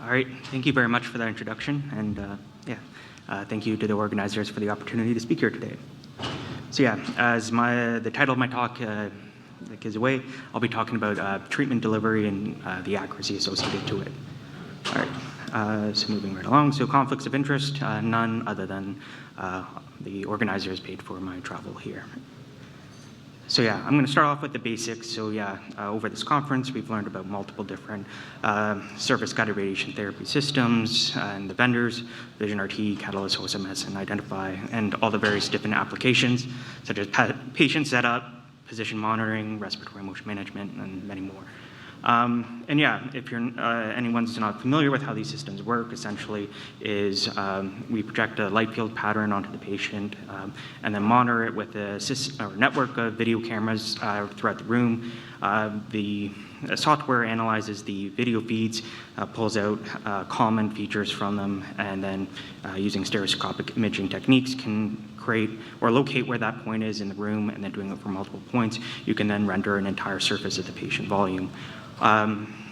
All right, thank you very much for that introduction, and thank you to the organizers for the opportunity to speak here today. So yeah, as the title of my talk gives away, I'll be talking about treatment delivery and the accuracy associated to it. All right, so moving right along. So conflicts of interest, none other than the organizers paid for my travel here. So yeah, I'm going to start off with the basics. So yeah, over this conference, we've learned about multiple different surface-guided radiation therapy systems and the vendors, Vision RT, Catalyst, OSMS, and Identify, and all the various different applications, such as patient setup, position monitoring, respiratory motion management, and many more. And yeah, if anyone's not familiar with how these systems work, essentially is we project a light field pattern onto the patient and then monitor it with a network of video cameras throughout the room. The software analyzes the video feeds, pulls out common features from them, and then using stereoscopic imaging techniques can create or locate where that point is in the room, and then doing it for multiple points, you can then render an entire surface of the patient volume.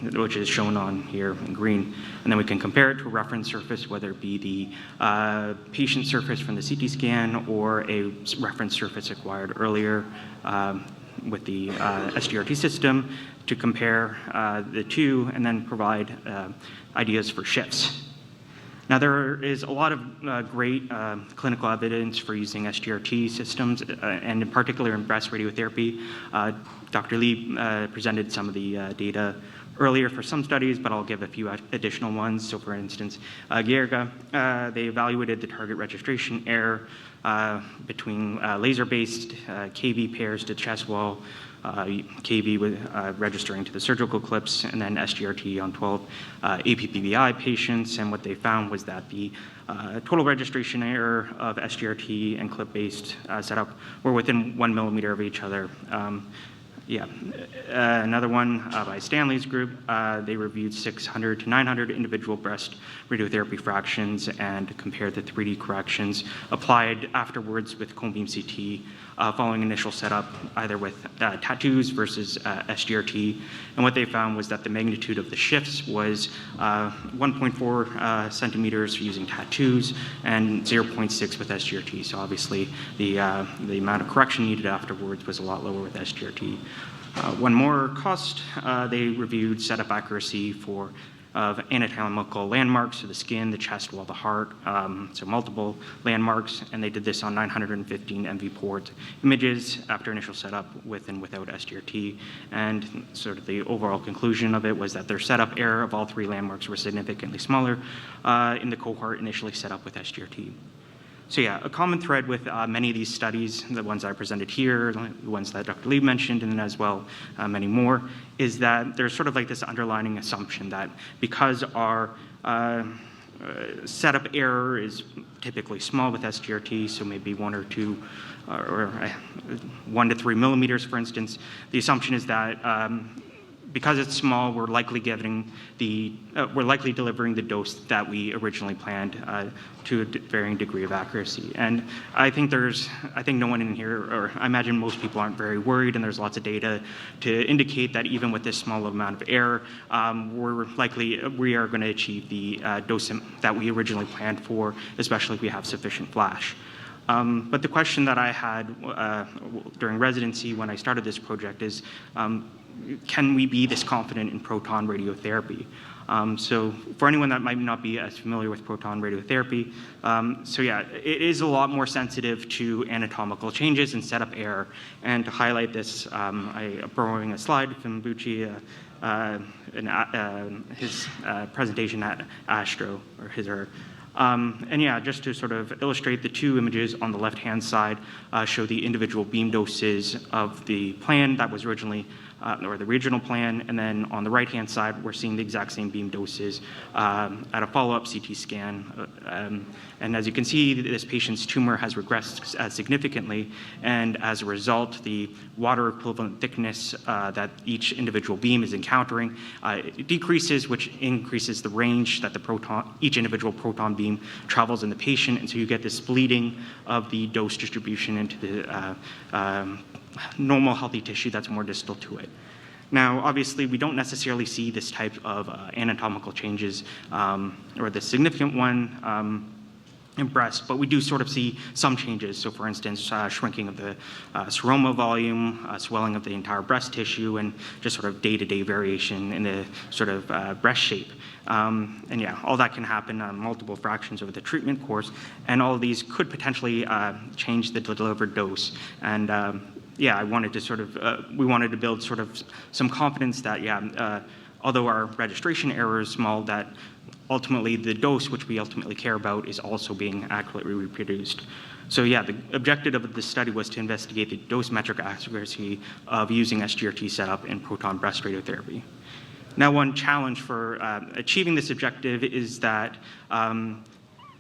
Which is shown on here in green. And then we can compare it to a reference surface, whether it be the patient surface from the CT scan or a reference surface acquired earlier with the sgrt system, to compare the two and then provide ideas for shifts. Now, there is a lot of great clinical evidence for using sgrt systems, and in particular in breast radiotherapy. Dr. Lee presented some of the data earlier for some studies, but I'll give a few additional ones. So for instance, Gierga, they evaluated the target registration error between laser-based KV pairs to chest wall, KV with registering to the surgical clips, and then SGRT on 12 APPBI patients. And what they found was that the total registration error of SGRT and clip-based setup were within 1 millimeter of each other. Another one by Stanley's group, they reviewed 600 to 900 individual breast radiotherapy fractions and compared the 3D corrections applied afterwards with cone beam CT following initial setup, either with tattoos versus SGRT. And what they found was that the magnitude of the shifts was 1.4 centimeters using tattoos and 0.6 with SGRT. So obviously the amount of correction needed afterwards was a lot lower with SGRT. One more cost, they reviewed setup accuracy of anatomical landmarks, so the skin, the chest wall, the heart, so multiple landmarks, and they did this on 915 MV port images after initial setup with and without SGRT. And sort of the overall conclusion of it was that their setup error of all three landmarks were significantly smaller in the cohort initially set up with SGRT. So yeah, a common thread with many of these studies, the ones I presented here, the ones that Dr. Lee mentioned, and then as well many more, is that there's sort of like this underlying assumption that because our setup error is typically small with SGRT, so maybe 1 or 2 or 1 to 3 millimeters, for instance, the assumption is that because it's small, we're likely delivering the dose that we originally planned to a varying degree of accuracy. And I think no one in here, or I imagine most people aren't very worried, and there's lots of data to indicate that even with this small amount of error, we are going to achieve the dose that we originally planned for, especially if we have sufficient flash. But the question that I had during residency when I started this project is, can we be this confident in proton radiotherapy? So for anyone that might not be as familiar with proton radiotherapy, so yeah, it is a lot more sensitive to anatomical changes and setup error. And to highlight this, I'm borrowing a slide from Bucci, his presentation at Astro, or his or her. And yeah, just to sort of illustrate, the two images on the left-hand side show the individual beam doses of the plan that was originally, or the regional plan, and then on the right-hand side, we're seeing the exact same beam doses at a follow-up CT scan. And as you can see, this patient's tumor has regressed significantly, and as a result, the water equivalent thickness that each individual beam is encountering it decreases, which increases the range that each individual proton beam travels in the patient, and so you get this bleeding of the dose distribution into the normal healthy tissue that's more distal to it. Now, obviously, we don't necessarily see this type of anatomical changes or the significant one in breast, but we do sort of see some changes. So for instance, shrinking of the seroma volume, swelling of the entire breast tissue, and just sort of day-to-day variation in the sort of breast shape. And yeah, all that can happen on multiple fractions over the treatment course, and all of these could potentially change the delivered dose. And yeah, I wanted to sort of, we wanted to build sort of some confidence that, yeah, although our registration error is small, that ultimately the dose which we ultimately care about is also being accurately reproduced. So yeah, the objective of this study was to investigate the dosimetric accuracy of using SGRT setup in proton breast radiotherapy. Now, one challenge for achieving this objective is that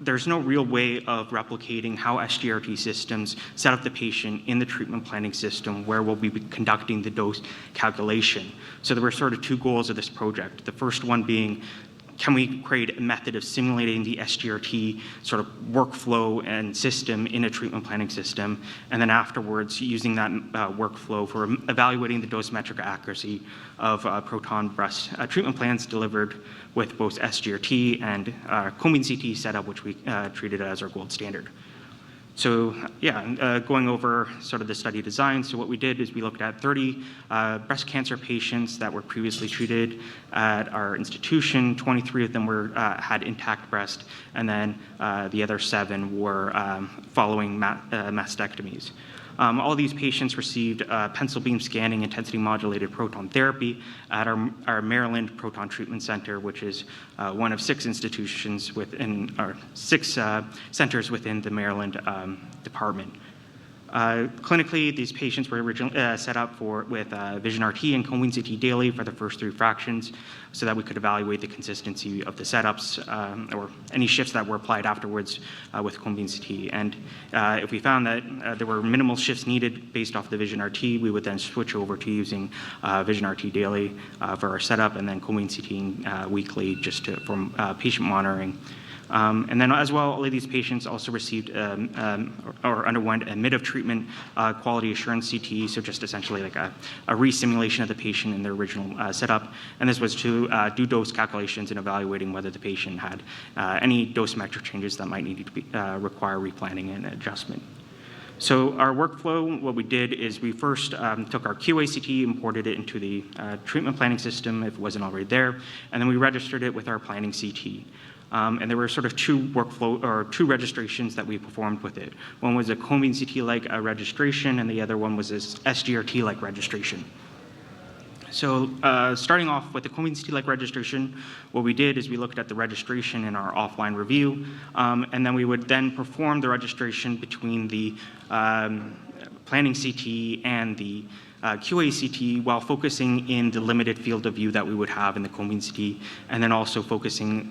there's no real way of replicating how SGRT systems set up the patient in the treatment planning system where we'll be conducting the dose calculation. So there were sort of two goals of this project. The first one being, can we create a method of simulating the SGRT sort of workflow and system in a treatment planning system, and then afterwards using that workflow for evaluating the dosimetric accuracy of proton breast treatment plans delivered with both SGRT and cone CT setup, which we treated as our gold standard. So yeah, going over sort of the study design. So what we did is we looked at 30 breast cancer patients that were previously treated at our institution. 23 of them were had intact breast, and then the other 7 were following mastectomies. All these patients received pencil beam scanning intensity modulated proton therapy at our Maryland Proton Treatment Center, which is one of 6 institutions within, or 6 centers within the Maryland department. Clinically, these patients were originally set up with Vision RT and cone CT daily for the first 3 fractions so that we could evaluate the consistency of the setups or any shifts that were applied afterwards with cone CT. And if we found that there were minimal shifts needed based off the Vision RT, we would then switch over to using Vision RT daily for our setup, and then cone CT weekly just for patient monitoring. And then as well, all of these patients also received or underwent a mid of treatment quality assurance CT, so just essentially like a re-simulation of the patient in their original setup. And this was to do dose calculations and evaluating whether the patient had any dosimetric changes that might need to be, require replanning and adjustment. So our workflow, what we did is we first took our QACT, imported it into the treatment planning system if it wasn't already there, and then we registered it with our planning CT. And there were sort of 2 workflow or 2 registrations that we performed with it. One was a cone CT-like registration, and the other one was this SGRT-like registration. So starting off with the cone CT-like registration, what we did is we looked at the registration in our offline review, and then we would then perform the registration between the planning CT and the QACT while focusing in the limited field of view that we would have in the cone CT, and then also focusing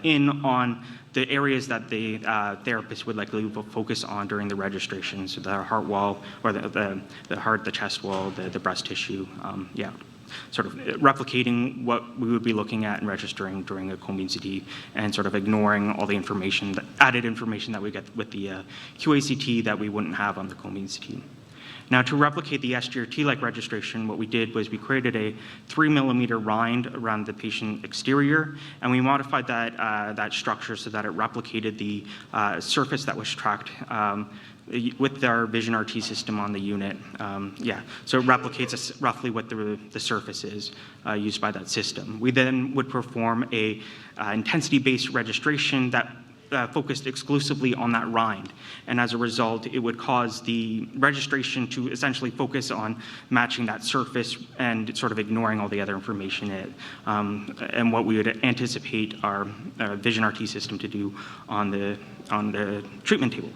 in on the areas that the therapist would likely focus on during the registration, so the heart wall, or the heart, the chest wall, the breast tissue, yeah, sort of replicating what we would be looking at and registering during a cone CT, and sort of ignoring all the information, the added information that we get with the QACT that we wouldn't have on the cone CT. Now, to replicate the SGRT-like registration, what we did was we created a 3-millimeter rind around the patient exterior, and we modified that structure so that it replicated the surface that was tracked with our Vision RT system on the unit. Yeah, so it replicates roughly what the surface is used by that system. We then would perform a intensity-based registration that focused exclusively on that rind. And as a result, it would cause the registration to essentially focus on matching that surface and sort of ignoring all the other information in it, and what we would anticipate our Vision RT system to do on the treatment table.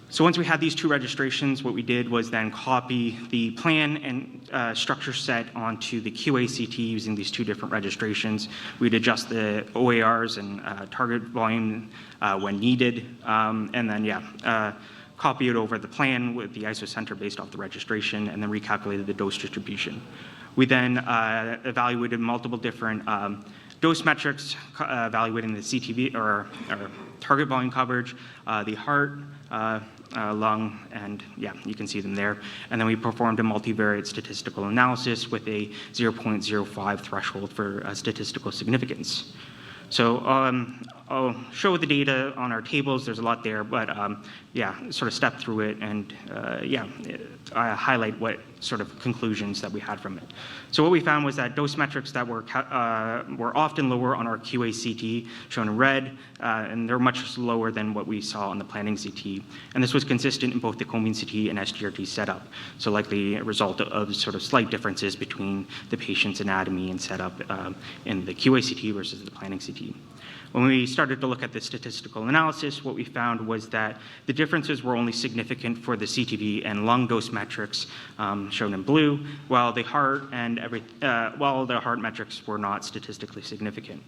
So once we had these 2 registrations, what we did was then copy the plan and structure set onto the QACT using these 2 different registrations. We'd adjust the OARs and target volume when needed, and then, yeah, copy it over the plan with the isocenter based off the registration, and then recalculated the dose distribution. We then evaluated multiple different dose metrics, evaluating the CTV or target volume coverage, the heart, lung, and yeah, you can see them there. And then we performed a multivariate statistical analysis with a 0.05 threshold for statistical significance. So I'll show the data on our tables. There's a lot there, but yeah, sort of step through it and yeah, I highlight what sort of conclusions that we had from it. So what we found was that dose metrics that were often lower on our QA-CT, shown in red, and they're much lower than what we saw on the planning CT. And this was consistent in both the Combine CT and SGRT setup. So likely a result of sort of slight differences between the patient's anatomy and setup in the QA-CT versus the planning CT. When we started to look at the statistical analysis, what we found was that the differences were only significant for the CTV and lung dose metrics shown in blue, while the heart and while the heart metrics were not statistically significant.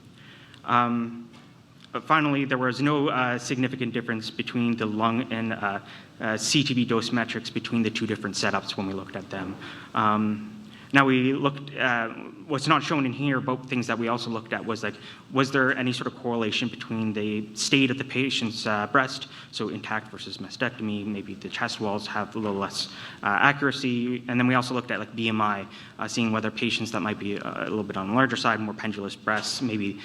But finally, there was no significant difference between the lung and CTV dose metrics between the two different setups when we looked at them. Now we looked at, what's not shown in here, but things that we also looked at was like, was there any sort of correlation between the state of the patient's breast, so intact versus mastectomy, maybe the chest walls have a little less accuracy, and then we also looked at like BMI, seeing whether patients that might be a little bit on the larger side, more pendulous breasts, maybe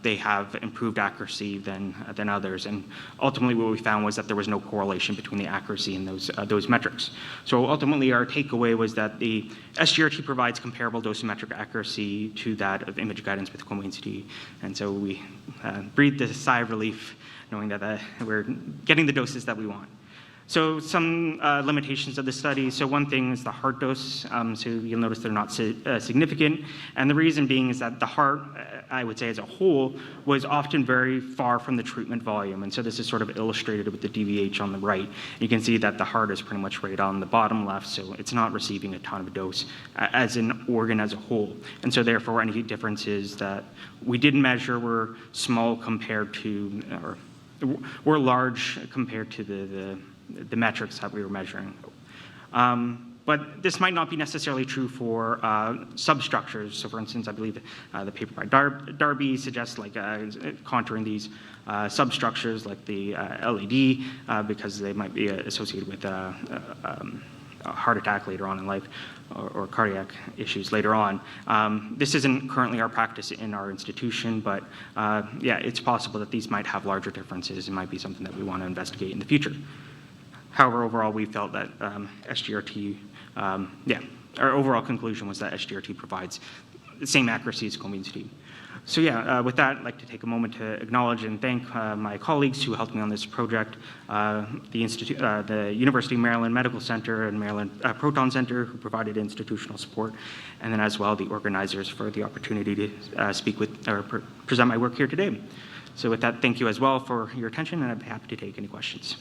they have improved accuracy than others, and ultimately what we found was that there was no correlation between the accuracy in those metrics. So ultimately our takeaway was that the SGRT provides comparable dosimetric accuracy to that of image guidance with Combine CT. And so we breathed a sigh of relief knowing that we're getting the doses that we want. So some limitations of the study. So one thing is the heart dose. So you'll notice they're not significant. And the reason being is that the heart, I would say as a whole, was often very far from the treatment volume. And so this is sort of illustrated with the DVH on the right. You can see that the heart is pretty much right on the bottom left, so it's not receiving a ton of dose as an organ as a whole. And so therefore any differences that we did measure were small compared to, or were large compared to the metrics that we were measuring. But this might not be necessarily true for substructures. So for instance, I believe the paper by Darby suggests like contouring these substructures like the LAD because they might be associated with a heart attack later on in life or cardiac issues later on. This isn't currently our practice in our institution, but yeah, it's possible that these might have larger differences and might be something that we want to investigate in the future. However, overall, we felt that SGRT, yeah, our overall conclusion was that SGRT provides the same accuracy as Combine CT. So yeah, with that, I'd like to take a moment to acknowledge and thank my colleagues who helped me on this project, the University of Maryland Medical Center and Maryland Proton Center who provided institutional support, and then as well the organizers for the opportunity to speak with or present my work here today. So with that, thank you as well for your attention, and I'd be happy to take any questions.